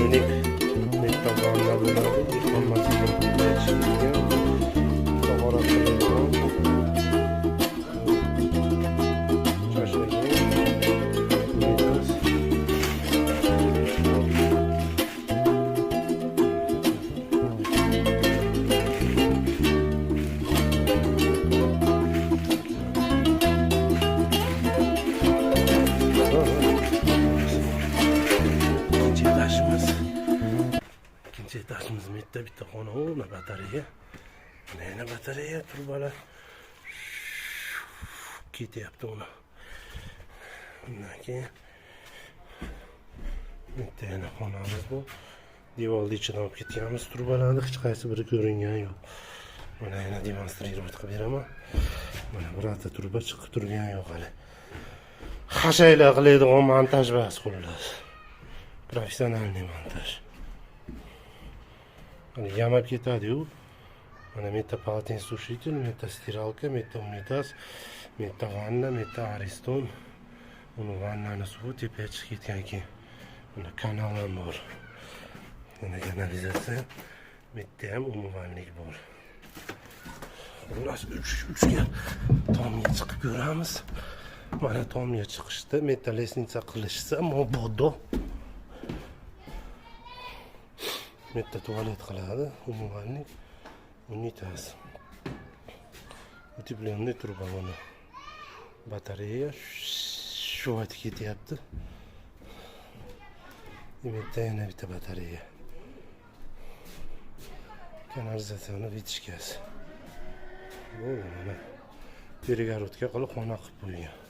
umumanlik bitta vanna bo'ladi. Hammasiga aytishgan. To'g'ri qilingan. İkinci etajımız bitta xona, ona batareya. Mana batareya turbalar. Ketyapti uni. Undan keyin bitta yana xonamiz bu. Devorni ichidan olib ketganmiz turbalarni hech qaysi biri ko'ringan yo'q. Mana yana demonstrировать qilib beraman. Mana birorta turba chiqib turgan yo'q hali. Hashaylar qiladigan montaj bas xullas. Professionalniy montaj. Hani yamab ketadi-yu. Mana metta полотенцесушитель, metta stiralka, metta unitaz, metta vanna, metta ariston. Uni vannani suvi tepaga chiqib ketgan keyin. Mana kanal ham bor. Mana kanalizatsiya. Bitta ham umumanlik bor. Xullas 3 ga tomga chiqib ko'ramiz. Mana tomga chiqishda metta lesnitsa qilishsa, mobodo. Metta tualet qiladi, umumanlik. Unitaz. Утепленный труба mana. Batareya shu aytib ketyapti. Metta yana bitta batareya. Kanalizatsiyani vitishkasi. Bu mana перегородка qilib xona qilib qo'ygan.